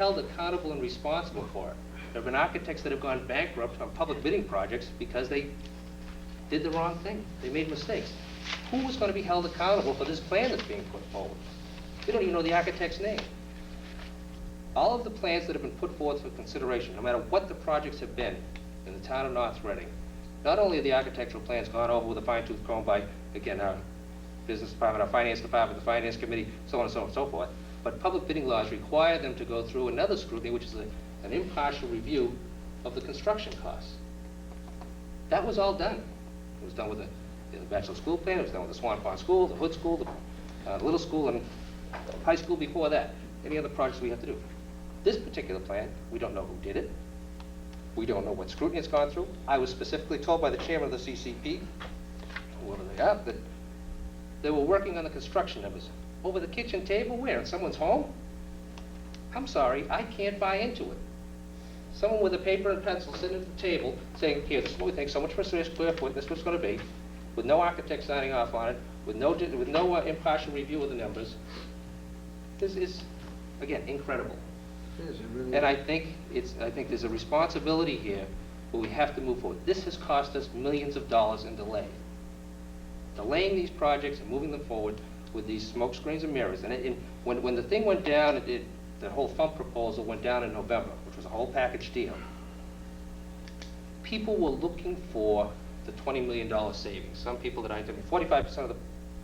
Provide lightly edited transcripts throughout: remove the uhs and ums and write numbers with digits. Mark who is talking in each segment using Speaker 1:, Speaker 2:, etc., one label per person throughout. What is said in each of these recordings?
Speaker 1: held accountable and responsible for it. There have been architects that have gone bankrupt on public bidding projects because they did the wrong thing. They made mistakes. Who was going to be held accountable for this plan that's being put forward? We don't even know the architect's name. All of the plans that have been put forth for consideration, no matter what the projects have been in the town of North Reading, not only are the architectural plans gone over with a fine-tooth comb by, again, our business department, our finance department, the finance committee, so on and so on and so forth, but public bidding laws require them to go through another scrutiny, which is an impartial review of the construction costs. That was all done. It was done with the bachelor school plan, it was done with the Swan Pond School, the Hood School, the little school, and high school before that. Any other projects we have to do. This particular plan, we don't know who did it. We don't know what scrutiny it's gone through. I was specifically told by the chairman of the CCP, whoever they are, that they were working on the construction numbers. Over the kitchen table, where? In someone's home? I'm sorry, I can't buy into it. Someone with a paper and pencil sitting at the table saying, here, this is what we think, so much per square foot, this is what it's going to be, with no architect signing off on it, with no impartial review of the numbers. This is, again, incredible.
Speaker 2: Really?
Speaker 1: And I think there's a responsibility here where we have to move forward. This has cost us millions of dollars in delay. Delaying these projects and moving them forward with these smoke screens and mirrors. And when the thing went down, the whole FUMP proposal went down in November, which was a whole package deal. People were looking for the $20 million savings. Some people that I interviewed, 45% of the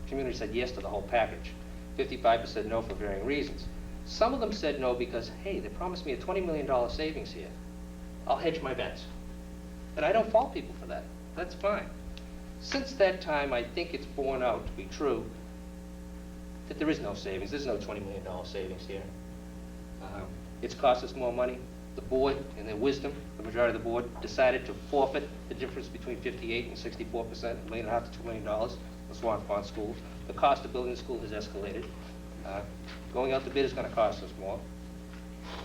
Speaker 1: community said yes to the whole package. 55% said no for varying reasons. Some of them said no because, hey, they promised me a $20 million savings here. I'll hedge my bets. And I don't fault people for that. That's fine. Since that time, I think it's borne out to be true that there is no savings. There's no $20 million savings here. It's cost us more money. The board, in their wisdom, the majority of the board, decided to forfeit the difference between 58 and 64%, $1.5 million to $2 million, the Swan Pond School. The cost of building the school has escalated. Going out to bid is going to cost us more.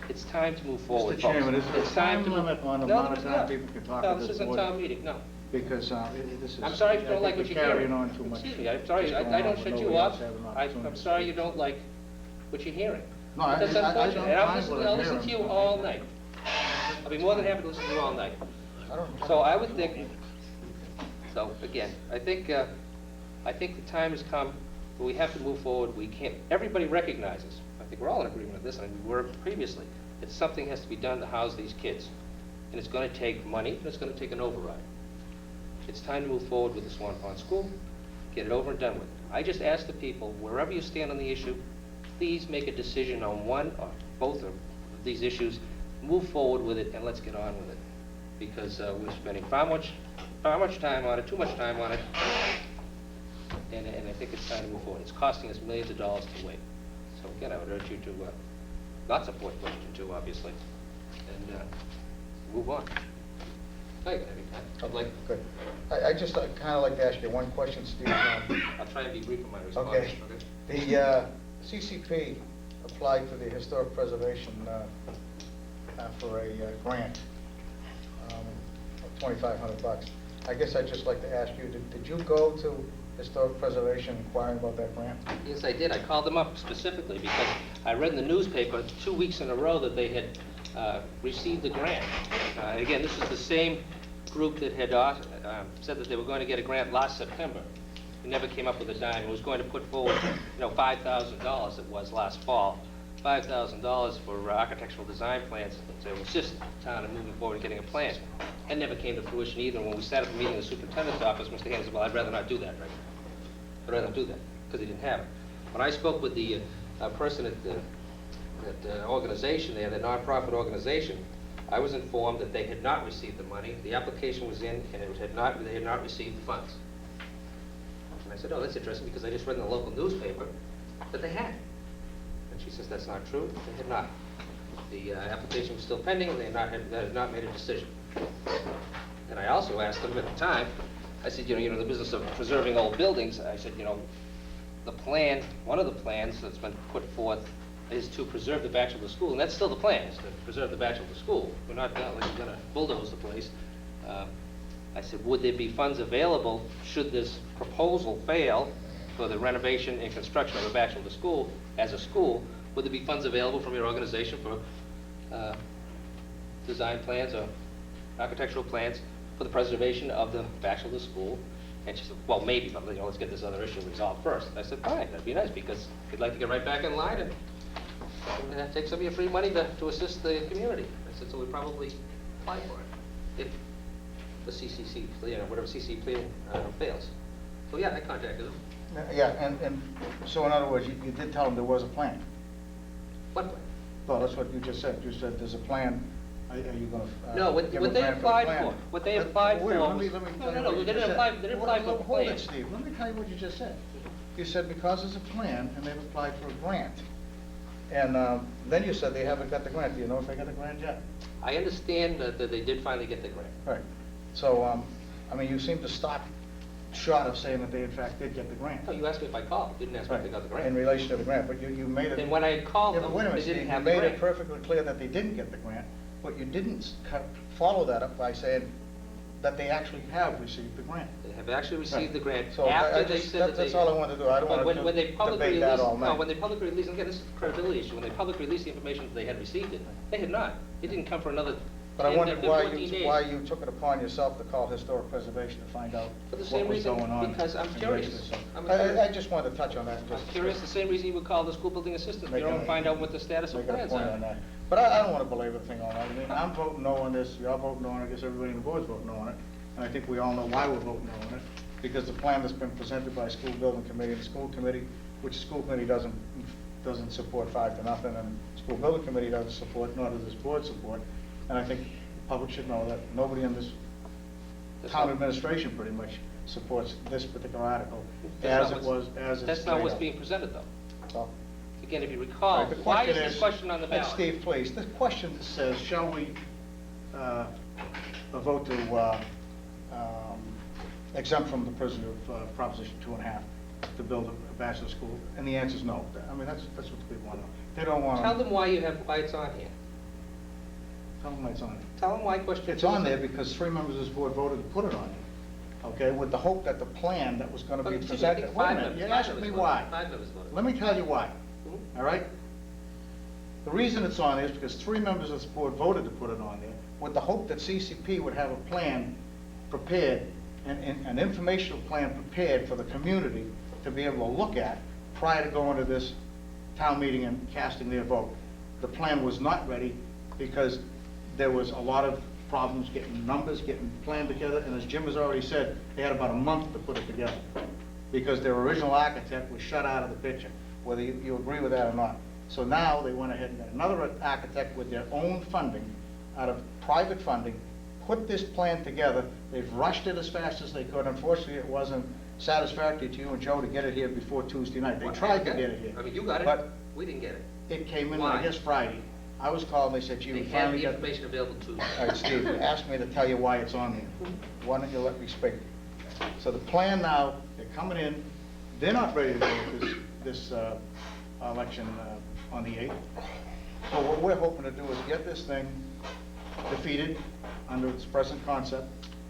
Speaker 1: It's time to move forward,
Speaker 2: Mr. Chairman, is there a time
Speaker 1: to
Speaker 2: limit on the
Speaker 1: No,
Speaker 2: amount of
Speaker 1: there's
Speaker 2: time
Speaker 1: not.
Speaker 2: people can talk
Speaker 1: No,
Speaker 2: at
Speaker 1: this
Speaker 2: this
Speaker 1: isn't
Speaker 2: board?
Speaker 1: town meeting, no.
Speaker 2: Because this is...
Speaker 1: I'm sorry if you
Speaker 2: I
Speaker 1: don't like
Speaker 2: think
Speaker 1: what
Speaker 2: we're
Speaker 1: you're hearing.
Speaker 2: carrying on too much.
Speaker 1: Excuse me, I'm sorry,
Speaker 2: Just going
Speaker 1: I don't
Speaker 2: on
Speaker 1: shut
Speaker 2: when
Speaker 1: you
Speaker 2: nobody
Speaker 1: off.
Speaker 2: else has an
Speaker 1: I'm
Speaker 2: opportunity to
Speaker 1: sorry you
Speaker 2: speak.
Speaker 1: don't like what you're hearing.
Speaker 2: No, I
Speaker 1: That's
Speaker 2: don't
Speaker 1: unfortunate, and
Speaker 2: mind what I'm
Speaker 1: I'll listen to you
Speaker 2: hearing.
Speaker 1: all night. I'll be more than happy to listen to you all night. So I would think, so again, I think the time has come where we have to move forward. We can't, everybody recognizes, I think we're all in agreement on this, and we were previously, that something has to be done to house these kids. And it's going to take money, and it's going to take an override. It's time to move forward with the Swan Pond School, get it over and done with. I just ask the people, wherever you stand on the issue, please make a decision on one or both of these issues, move forward with it, and let's get on with it. Because we're spending far much time on it, too much time on it, and I think it's time to move forward. It's costing us millions of dollars to wait. So again, I would urge you to not support question 2, obviously, and move on. Thank you. I'd like.
Speaker 2: Good. I just kind of like to ask you one question, Steve.
Speaker 1: I'll try and be brief in my response.
Speaker 2: Okay. The CCP applied for the historic preservation for a grant of $2,500. I guess I'd just like to ask you, did you go to historic preservation inquiring about that grant?
Speaker 1: Yes, I did. I called them up specifically because I read in the newspaper 2 weeks in a row that they had received the grant. Again, this is the same group that had said that they were going to get a grant last September. It never came up with a dime. It was going to put forward, $5,000 it was last fall. $5,000 for architectural design plans to assist the town in moving forward and getting a plan. That never came to fruition either. When we sat at the meeting in the superintendent's office, Mr. Haney said, well, I'd rather not do that, right? I'd rather not do that, because he didn't have it. When I spoke with the person at the organization there, the nonprofit organization, I was informed that they had not received the money. The application was in, and they had not received the funds. And I said, oh, that's interesting, because I just read in the local newspaper that they had. And she says, that's not true. They had not. The application was still pending, and they had not made a decision. And I also asked them at the time, I said, the business of preserving old buildings, I said, the plan, one of the plans that's been put forth is to preserve the bachelor school, and that's still the plan, is to preserve the bachelor school. We're not like we're going to bulldoze the place. I said, would there be funds available should this proposal fail for the renovation and construction of a bachelor school as a school? Would there be funds available from your organization for design plans or architectural plans for the preservation of the back of the school. And she said, well, maybe, but let's get this other issue resolved first. I said, fine, that'd be nice, because we'd like to get right back in line and take some of your free money to assist the community. I said, so we probably apply for it, if the CCC, whatever CC plan fails. So yeah, I contacted them.
Speaker 2: Yeah, and so in other words, you did tell them there was a plan.
Speaker 1: What plan?
Speaker 2: Well, that's what you just said. You said there's a plan. Are you going to?
Speaker 1: No, what they applied for, what they applied for
Speaker 2: Wait,
Speaker 1: was...
Speaker 2: let me
Speaker 1: No,
Speaker 2: tell you
Speaker 1: no,
Speaker 2: what
Speaker 1: they
Speaker 2: you
Speaker 1: didn't
Speaker 2: just
Speaker 1: apply,
Speaker 2: said.
Speaker 1: they didn't apply for a
Speaker 2: Hold
Speaker 1: plan.
Speaker 2: it, Steve. Let me tell you what you just said. You said because there's a plan and they've applied for a grant. And then you said they haven't got the grant. Do you know if they got the grant yet?
Speaker 1: I understand that they did finally get the grant.
Speaker 2: Right. So, I mean, you seem to stop short of saying that they in fact did get the grant.
Speaker 1: No, you asked me if I called, you didn't ask me if they got the
Speaker 2: In
Speaker 1: grant.
Speaker 2: relation to the grant, but you made it.
Speaker 1: And when I called
Speaker 2: Yeah, but
Speaker 1: them,
Speaker 2: wait a
Speaker 1: they
Speaker 2: minute,
Speaker 1: didn't
Speaker 2: Steve, you
Speaker 1: have the
Speaker 2: made it
Speaker 1: grant.
Speaker 2: perfectly clear that they didn't get the grant, but you didn't follow that up by saying that they actually have received the grant.
Speaker 1: They have actually received the grant
Speaker 2: So
Speaker 1: after they said that they...
Speaker 2: That's all I wanted to do. I don't
Speaker 1: But
Speaker 2: want to
Speaker 1: when they publicly
Speaker 2: debate that
Speaker 1: released,
Speaker 2: all
Speaker 1: no,
Speaker 2: night.
Speaker 1: when they publicly released, again, this is a credibility issue, when they publicly released the information that they had received it, they had not. It didn't come for another
Speaker 2: But I
Speaker 1: 10,
Speaker 2: wondered
Speaker 1: 14 days.
Speaker 2: why you took it upon yourself to call historic preservation to find out
Speaker 1: For the
Speaker 2: what
Speaker 1: same
Speaker 2: was
Speaker 1: reason,
Speaker 2: going on.
Speaker 1: because I'm
Speaker 2: in
Speaker 1: curious.
Speaker 2: relation to
Speaker 1: I'm
Speaker 2: some-
Speaker 1: curious.
Speaker 2: I just wanted to touch on that.
Speaker 1: I'm
Speaker 2: just-
Speaker 1: curious, the same reason you would call the school building assistant, you don't find out what the status of
Speaker 2: Make a
Speaker 1: plans
Speaker 2: point on
Speaker 1: are.
Speaker 2: that. But I don't want to belabor the thing all night. I mean, I'm voting no on this, you're voting no on it, I guess everybody in the board's voting no on it. And I think we all know why we're voting no on it, because the plan that's been presented by school building committee and school committee, which school committee doesn't support 5-0, and school building committee doesn't support, nor does this board support. And I think the public should know that nobody in this town administration pretty much supports this particular article as it was, as it's
Speaker 1: That's not
Speaker 2: laid
Speaker 1: what's
Speaker 2: out.
Speaker 1: being presented, though.
Speaker 2: So,
Speaker 1: Again, if you
Speaker 2: all
Speaker 1: recall,
Speaker 2: right, the
Speaker 1: why is
Speaker 2: question
Speaker 1: this question on the
Speaker 2: and
Speaker 1: ballot?
Speaker 2: Steve, please, the question says, shall we vote to exempt from the prison of Proposition 2.5 to build a bachelor school? And the answer is no. I mean, that's what the people want to know. They don't want to.
Speaker 1: Tell them why it's on here.
Speaker 2: Tell them why it's on it.
Speaker 1: Tell them why question
Speaker 2: It's
Speaker 1: 2
Speaker 2: on
Speaker 1: is
Speaker 2: there because 3 members of this board voted to put it on there, okay, with the hope that the plan that was going to be
Speaker 1: Excuse me, I think
Speaker 2: presented. Wait a
Speaker 1: 5
Speaker 2: minute,
Speaker 1: members.
Speaker 2: you're
Speaker 1: 5
Speaker 2: asking me
Speaker 1: members
Speaker 2: why.
Speaker 1: voted. 5 members voted.
Speaker 2: Let me tell you why,
Speaker 1: Mhm.
Speaker 2: all right? The reason it's on there is because 3 members of this board voted to put it on there with the hope that CCP would have a plan prepared, an informational plan prepared for the community to be able to look at prior to going to this town meeting and casting their vote. The plan was not ready because there was a lot of problems getting numbers, getting planned together, and as Jim has already said, they had about a month to put it together because their original architect was shut out of the picture, whether you agree with that or not. So now they went ahead and got another architect with their own funding, out of private funding, put this plan together. They've rushed it as fast as they could. Unfortunately, it wasn't satisfactory to you and Joe to get it here before Tuesday night. They
Speaker 1: Well,
Speaker 2: tried to
Speaker 1: I
Speaker 2: get it here.
Speaker 1: I mean, you got it,
Speaker 2: But
Speaker 1: we didn't get it.
Speaker 2: it came in,
Speaker 1: Why?
Speaker 2: I guess, Friday. I was called, and they said, gee,
Speaker 1: They
Speaker 2: we
Speaker 1: had
Speaker 2: finally
Speaker 1: the
Speaker 2: got...
Speaker 1: information available to them.
Speaker 2: All right, Steve, ask me to tell you why it's on there. Why don't you let me speak? So the plan now, they're coming in, they're not ready to go with this election on the 8th. So what we're hoping to do is get this thing defeated under its present concept,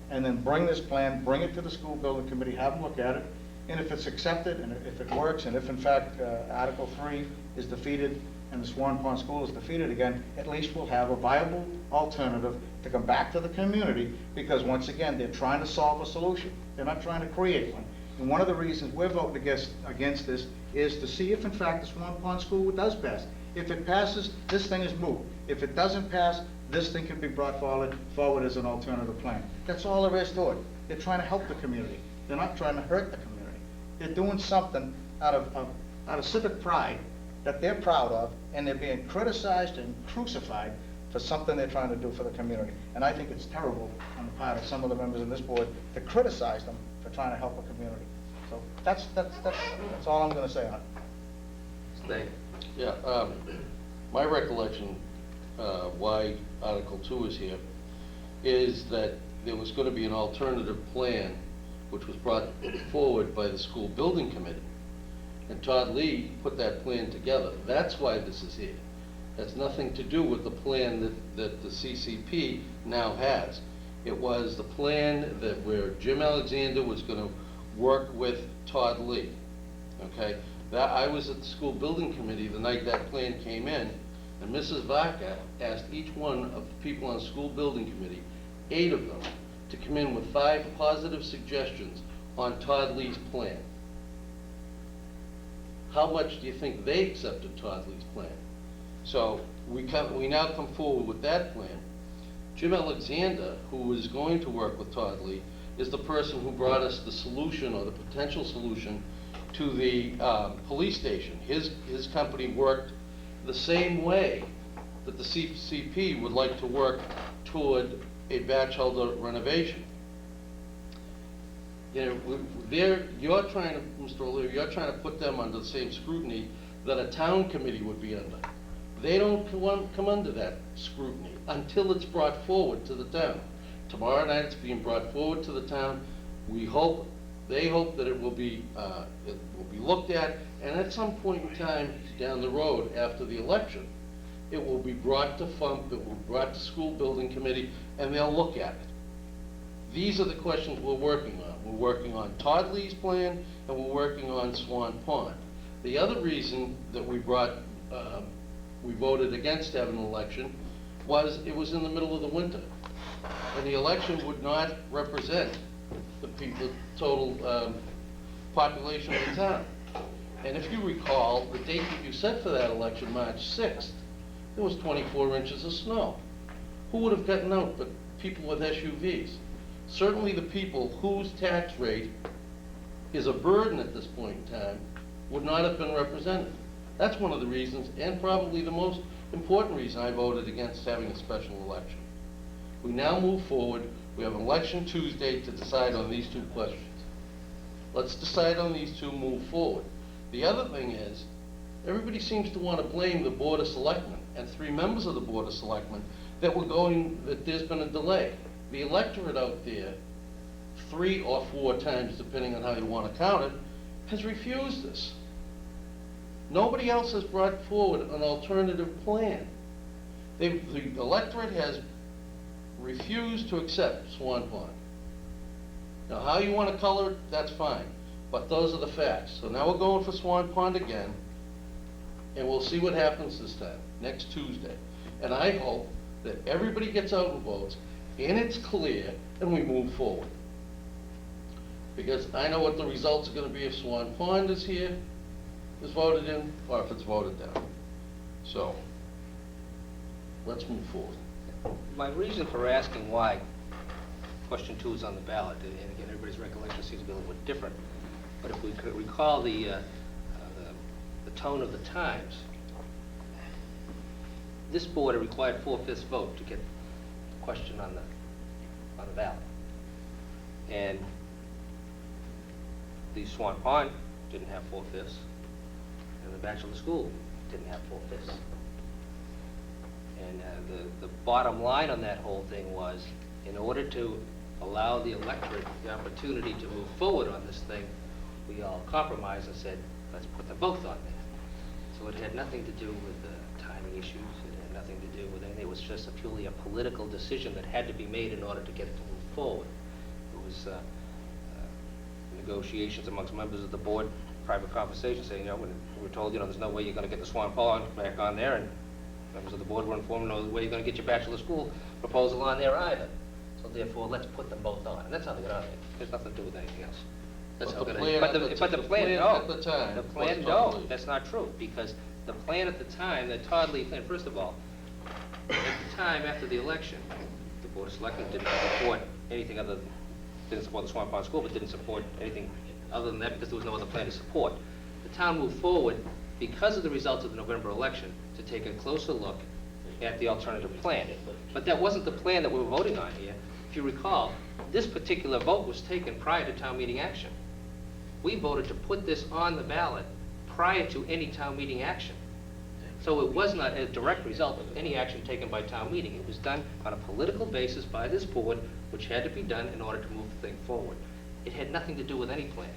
Speaker 2: and then bring this plan, bring it to the school building committee, have them look at it, and if it's accepted, and if it works, and if in fact Article 3 is defeated, and the Swan Pond School is defeated again, at least we'll have a viable alternative to come back to the community, because once again, they're trying to solve a solution. They're not trying to create one. And one of the reasons we're voting against this is to see if in fact the Swan Pond School does pass. If it passes, this thing is moot. If it doesn't pass, this thing can be brought forward as an alternative plan. That's all there is to it. They're trying to help the community. They're not trying to hurt the community. They're doing something out of civic pride that they're proud of, and they're being criticized and crucified for something they're trying to do for the community. And I think it's terrible on the part of some of the members of this board to criticize them for trying to help a community. So that's all I'm going to say on it.
Speaker 1: Thank you.
Speaker 3: Yeah, my recollection, why Article 2 is here, is that there was going to be an alternative plan which was brought forward by the school building committee. And Todd Lee put that plan together. That's why this is here. That's nothing to do with the plan that the CCP now has. It was the plan that where Jim Alexander was going to work with Todd Lee. Okay? That I was at the school building committee the night that plan came in, And Mrs. Vaca asked each one of the people on the school building committee, 8 of them, to come in with 5 positive suggestions on Todd Lee's plan. How much do you think they accepted Todd Lee's plan? So we now come forward with that plan. Jim Alexander, who is going to work with Todd Lee, is the person who brought us the solution or the potential solution to the police station. His company worked the same way that the CCP would like to work toward a Batchelder renovation. You know, you're trying to, Mr. O'Leary, you're trying to put them under the same scrutiny that a town committee would be under. They don't come under that scrutiny until it's brought forward to the town. Tomorrow night it's being brought forward to the town. They hope that it will be looked at, and at some point in time down the road after the election, it will be brought to FUMP, it will be brought to school building committee, and they'll look at it. These are the questions we're working on. We're working on Todd Lee's plan, and we're working on Swan Pond. The other reason that we voted against having an election was it was in the middle of the winter. And the election would not represent the total population of the town. And if you recall, the date that you set for that election, March 6th, there was 24 inches of snow. Who would have gotten out but people with SUVs? Certainly the people whose tax rate is a burden at this point in time would not have been represented. That's one of the reasons, and probably the most important reason I voted against having a special election. We now move forward. We have an election Tuesday to decide on these 2 questions. Let's decide on these 2, move forward. The other thing is, everybody seems to want to blame the Board of Selectmen and 3 members of the Board of Selectmen that there's been a delay. The electorate out there, 3 or 4 times, depending on how you want to count it, has refused this. Nobody else has brought forward an alternative plan. The electorate has refused to accept Swan Pond. Now, how you want to color it, that's fine, but those are the facts. So now we're going for Swan Pond again, and we'll see what happens this time, next Tuesday. And I hope that everybody gets out and votes, and it's clear, and we move forward. Because I know what the results are going to be if Swan Pond is voted in, or if it's voted down. So, let's move forward.
Speaker 1: My reason for asking why question 2 is on the ballot, and again, everybody's recollection seems to be a little bit different, but if we could recall the tone of the times, this board required 4/5 vote to get the question on the ballot. And the Swan Pond didn't have 4/5, and the Batchelor School didn't have 4/5. And the bottom line on that whole thing was, in order to allow the electorate the opportunity to move forward on this thing, we all compromised and said, let's put them both on there. So it had nothing to do with the timing issues. It had nothing to do with anything. It was just purely a political decision that had to be made in order to get it to move forward. It was negotiations amongst members of the board, private conversations, saying, when we were told, there's no way you're going to get the Swan Pond back on there, and members of the board were informed, no way you're going to get your Bachelor School proposal on there either. So therefore, let's put them both on. And that's how they got on there. There's nothing to do with anything else. That's how
Speaker 3: But the
Speaker 1: they got on. But the plan, no.
Speaker 3: at the time
Speaker 1: The plan,
Speaker 3: was
Speaker 1: no.
Speaker 3: Todd Lee.
Speaker 1: That's not true, because the plan at the time, the Todd Lee plan, first of all, at the time after the election, the Board of Selectmen didn't support anything other than, didn't support the Swan Pond School, but didn't support anything other than that because there was no other plan to support. The town moved forward because of the results of the November election to take a closer look at the alternative plan. But that wasn't the plan that we were voting on here. If you recall, this particular vote was taken prior to town meeting action. We voted to put this on the ballot prior to any town meeting action. So it was not a direct result of any action taken by town meeting. It was done on a political basis by this board, which had to be done in order to move the thing forward. It had nothing to do with any plan.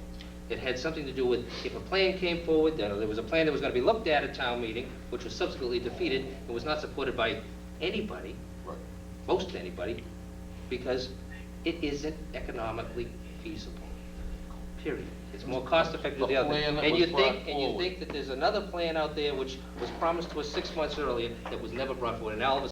Speaker 1: It had something to do with, if a plan came forward, then there was a plan that was going to be looked at town meeting, which was subsequently defeated and was not supported by anybody,
Speaker 3: Right.
Speaker 1: most anybody, because it isn't economically feasible. period. It's more cost-effective than the
Speaker 3: The
Speaker 1: other.
Speaker 3: plan that
Speaker 1: And
Speaker 3: was
Speaker 1: you
Speaker 3: brought
Speaker 1: think, and you
Speaker 3: forward.
Speaker 1: think that there's another plan out there which was promised to us 6 months earlier that was never brought forward, and now all of a